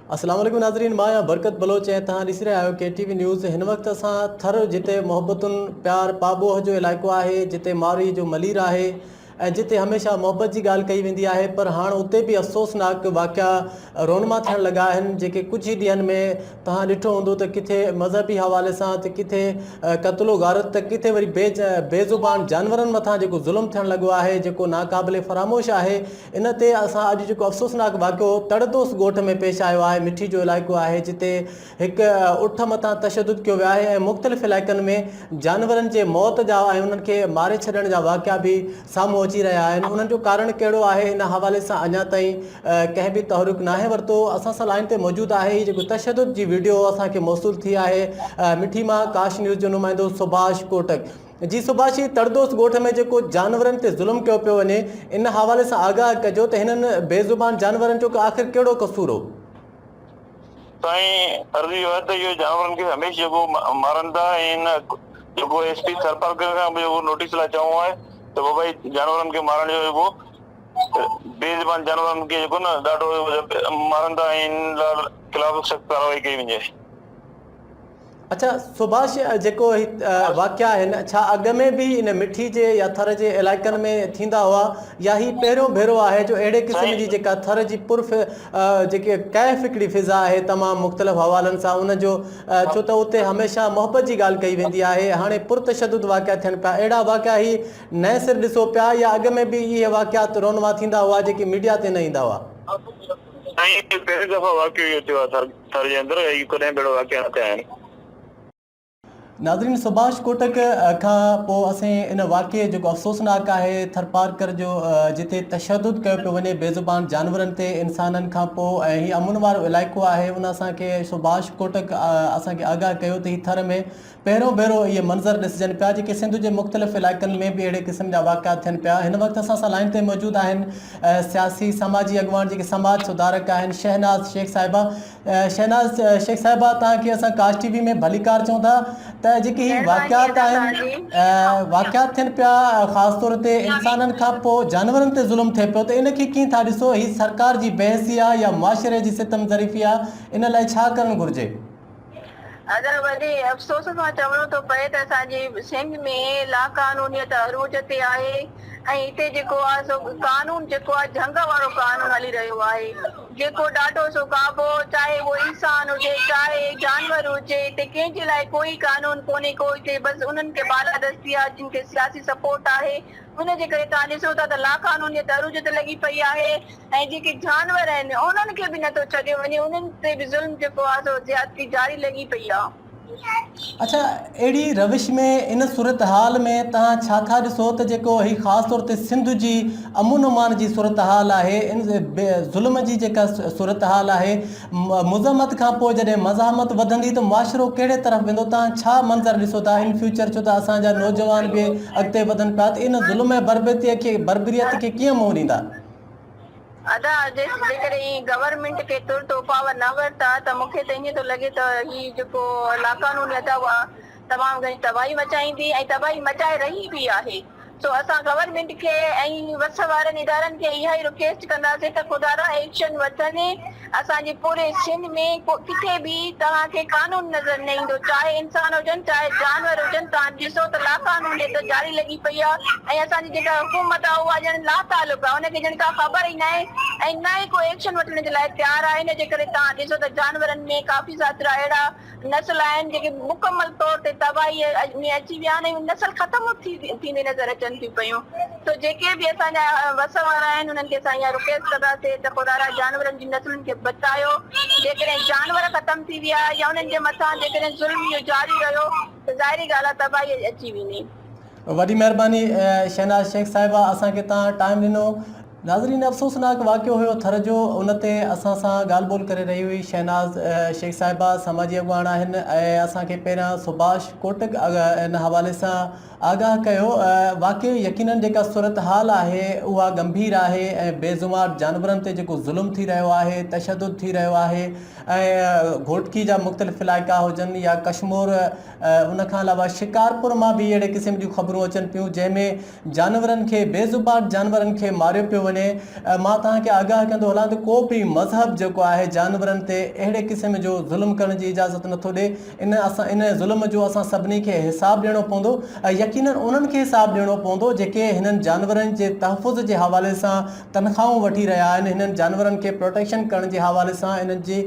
अस्सलाम वालेकुम नाज़रीन, मां या बरकत बलोच ऐं तव्हां ॾिसी रहिया आहियो KTV न्यूज़। हिन वक़्तु असां थर जिते मोहब्बतुनि प्यार पाबोह जो इलाइक़ो आहे, जिते मारी जो मलीर आहे ऐं जिते हमेशह मोहब्बत जी ॻाल्हि कई वेंदी आहे, पर हाणे उते बि अफ़सोसनाक वाक़िया रोनमा थियण लॻा आहिनि। जेके कुझु ई ॾींहंनि में तव्हां ॾिठो हूंदो त किथे मज़हबी हवाले सां त किथे क़त्लो गारत त किथे वरी बेज़ुबान जानवरनि मथां जेको ज़ुल्म थियण लॻो आहे, जेको नाक़ाबिले फ़रामोश आहे। इन ते असां अॼु जेको अफ़सोसनाक वाक़ियो तड़दोस ॻोठ में पेश आयो आहे, मिठी जो इलाइक़ो आहे, जिते हिकु उठ मथां तशदुद कयो वियो आहे ऐं मुख़्तलिफ़ इलाइक़नि में जानवरनि जे मौत जा ऐं उन्हनि खे मारे छॾण जा वाक़िया बि साम्हूं अची रहिया आहिनि। उन्हनि जो कारण कहिड़ो आहे, इन हवाले सां अञा ताईं कंहिं बि तहरुक नाहे वरितो। असां सां लाइन ते मौजूदु आहे हीअ जेको तशदुद जी वीडियो असांखे मौसूल थी आहे मिठी मां काश न्यूज़ जो नुमाइंदो सुभाष कोटक जी। सुभाष जी, तड़दोस ॻोठ में जेको जानवरनि ते ज़ुल्म कयो पियो वञे, इन हवाले सां आगाह कजो त हिननि बेज़ुबान जानवरनि जो आख़िर कहिड़ो कसूर हो? साईं, अर्ज़ी आहे त इहो जानवरनि खे हमेशह जेको मारनि था ऐं जेको SP सरपाल खां बि जेको नोटिस लाइ चवणो आहे त बाबा जानवरनि खे मारण जो जेको बेज़ुबान जानवरनि खे जेको न ॾाढो मारनि था ऐं इन लाइ ख़िलाफ़ सख़्त कार्रवाई कई वञे। अच्छा सुभाष, जेको वाक़िया आहिनि, छा अॻ में बि इन मिठी जे या थर जे इलाइक़नि में थींदा हुआ, या ही पहिरियों भेरो आहे जो अहिड़े क़िस्म जी जेका थर जी पुरफ़ जेके कैफ़ हिकिड़ी फ़िज़ा आहे तमामु मुख़्तलिफ़ हवालनि सां उनजो, छो त उते हमेशह मोहबत जी ॻाल्हि कई वेंदी आहे, हाणे पुरतशदुद वाक़िया थियनि पिया। अहिड़ा वाक़िया ही नए सिर ॾिसो पिया या अॻ में बि इहे वाक़ियात रोनमा थींदा हुआ जेके मीडिया ते न ईंदा हुआ? साईं, पहिरीं दफ़ा वाक़ियो इहो थियो आहे थर जे अंदरि, कॾहिं भेरो वाक़िया न थिया आहिनि। नाज़रीन, सुभाष कोटक खां पोइ असें इन वाक़िए जेको अफ़सोसनाक आहे थरपारकर जो, जिते तशदुद कयो पियो वञे बेज़ुबान जानवरनि ते इंसाननि खां पोइ, ऐं हीअ अमुन वारो इलाइक़ो आहे, उन असांखे सुभाष कोटक असांखे आगाह कयो त हीअ थर में पहिरियों भेरो इहे मंज़र ॾिसजनि पिया, जेके सिंध जे मुख़्तलिफ़ इलाइक़नि में बि अहिड़े क़िस्म जा वाक़िया थियनि पिया। हिन वक़्तु असां सां लाइन ते मौजूदु आहिनि सियासी समाजी अॻवान, जेके समाज सुधारक आहिनि, शहनाज़ शेख साहिबा। शहनाज़ शेख साहिबा, तव्हांखे असां काश TV में भलीकार चऊं था त जेके ही वाक़ियात आहिनि, वाक़ियात थियनि पिया ख़ासि तौर ते इंसाननि खां पोइ जानवरनि ते ज़ुल्म थिए पियो, त इनखे कीअं था ॾिसो? ही सरकार जी बहसी आहे या मुआशिरे जी सितम ज़रीफ़ी आहे? इन लाइ छा करणु घुरिजे? अगरि वरी अफ़सोस सां चवणो थो पए त असांजे सिंध में लाक़ानूनियत अरूज ते आहे ऐं हिते जेको आहे सो कानून जेको आहे झंग वारो कानून हली रहियो आहे, जेको ॾाढो सो काबो, चाहे उहो इंसान हुजे चाहे जानवर हुजे, हिते कंहिंजे लाइ कोई कानून कोन्हे को। हिते बसि उन्हनि खे बालादस्ती आहे जिन खे सियासी सपोर्ट आहे, उनजे करे तव्हां ॾिसो था त लाक़ानूनियत अरूज ते लॻी पई आहे ऐं जेके जानवर आहिनि उन्हनि खे बि नथो छॾियो वञे, उन्हनि ते बि ज़ुल्म जेको आहे सो ज़्यादती जारी लॻी पई आहे। अच्छा, अहिड़ी रविश में इन सूरत हाल में तव्हां छा था ॾिसो त जेको ही ख़ासि तौर ते सिंध जी अमुन अमान जी सूरत हाल आहे, इन ज़ुल्म जी जेका सूरत हाल आहे, मुज़मत खां पोइ जॾहिं मज़ामत वधंदी त मुआशिरो कहिड़े तरफ़ वेंदो? तव्हां छा मंज़र ॾिसो था इन फ्यूचर, छो त असांजा नौजवान बि अॻिते वधनि पिया, त इन ज़ुल्म ऐं बर्बरियत खे कीअं मुंहुं ॾींदा? अदा जेकर गवर्नमेंट खे तुर पावर न वरिता त मूंखे त ईअं थो लॻे त ही जेको लाक़ानूनियत आहे तमामु घणी तबाही मचाईंदी ऐं तबाही मचाए रही बि आहे। सो असां गवर्नमेंट खे ऐं वस वारनि इदारनि खे इहा ई रिक्वेस्ट कंदासीं त ख़ुदा एक्शन वठनि। असांजे पूरे सिंध में किथे बि तव्हांखे कानून नज़र न ईंदो, चाहे इंसान हुजनि चाहे जानवर हुजनि। तव्हां ॾिसो त लाक़ानूनियत जारी लॻी पई आहे ऐं असांजी जेका हुकूमत आहे उहा ॼण लातालुक आहे, हुनखे ॼण का ख़बर ई न आहे ऐं न ई को एक्शन वठण जे लाइ तयारु आहे। हिन जे करे तव्हां ॾिसो त जानवरनि में काफ़ी सारा अहिड़ा नस्ल आहिनि जेके मुकमल तौर ते तबाही में अची विया आहिनि, नस्ल ख़तम थींदी नज़र अचनि थियूं पयूं। तो जेके बि असांजा वस वारा आहिनि उन्हनि खे असां इहा रिक्वेस्ट कंदासीं त ख़ुदा जानवरनि जी नस्लुनि खे बचायो। जेकॾहिं जानवर ख़तम थी विया या उन्हनि जे मथां जेकॾहिं ज़ुल्म इहो जारी रहियो त ज़ाहिरी ॻाल्हि आहे तबाही अची वेंदी। वॾी महिरबानी शहनाज़ शेख साहिबा, असांखे तव्हां टाइम ॾिनो। नाज़रीन, अफ़सोसनाक वाक़ियो हुयो थर जो, उन ते असां सां ॻाल्हि ॿोल करे रही हुई शहनाज़ शेख साहिबा, समाजी अॻवान आहिनि ऐं असांखे पहिरियां सुभाष कोटक इन हवाले सां आगाह कयो। वाक़ई यकीनन जेका सूरत हाल आहे उहा गंभीर आहे ऐं बेज़ुमार जानवरनि ते जेको ज़ुल्म थी रहियो आहे, तशदुद थी रहियो आहे ऐं घोटकी जा मुख़्तलिफ़ इलाइक़ा हुजनि या कश्मीर, उनखां अलावा शिकारपुर मां बि अहिड़े क़िस्म जूं ख़बरूं अचनि पियूं जंहिंमें जानवरनि खे, बेज़ुबान जानवरनि खे मारियो पियो वञे। वञे। मां तव्हांखे आगाह कंदो हलां त को बि मज़हब जेको आहे जानवरनि ते अहिड़े क़िस्म जो ज़ुल्म करण जी इजाज़त नथो ॾिए। इन ज़ुल्म जो असां सभिनी खे हिसाबु ॾियणो पवंदो। यकीनन उन्हनि खे हिसाबु ॾियणो पवंदो जेके हिननि जानवरनि जे तहफ़ुज़ जे हवाले सां तनख़्वाहूं वठी रहिया आहिनि, हिननि जानवरनि खे प्रोटेक्शन करण जे हवाले सां, इन्हनि जी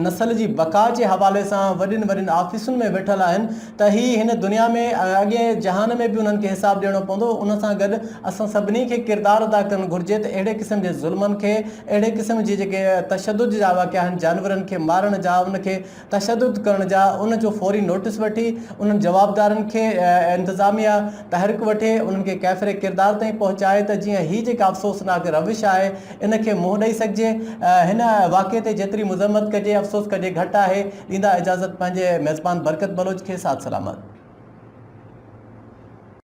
नस्ल जी बका जे हवाले सां वॾियुनि वॾियुनि ऑफिसुनि में वेठल आहिनि। त ही हिन दुनिया में अॻे जहान में बि उन्हनि खे हिसाबु ॾियणो पवंदो। उन सां गॾु असां सभिनी खे किरदारु अदा करणु घुरिजे त अहिड़े क़िस्म जे ज़ुल्मनि खे, अहिड़े क़िस्म जी जेके तशदुद जा वाक़िया आहिनि, जानवरनि खे मारण जा, उनखे तशदुद करण जा, उन जो फौरी नोटिस वठी उन्हनि जवाबदारनि खे इंतिज़ामिया तहरीक वठे, उन्हनि खे कैफ़िरे किरदार ताईं पहुचाए त जीअं ही जेका अफ़सोसनाक रविश आहे इन खे मुंहुं ॾेई सघिजे। हिन वाक़े ते जेतिरी मुज़म्मत कजे, अफ़सोस कजे घटि आहे। ॾींदा इजाज़त पंहिंजे मेज़बान बरकत बलोच खे। साथ सलामत।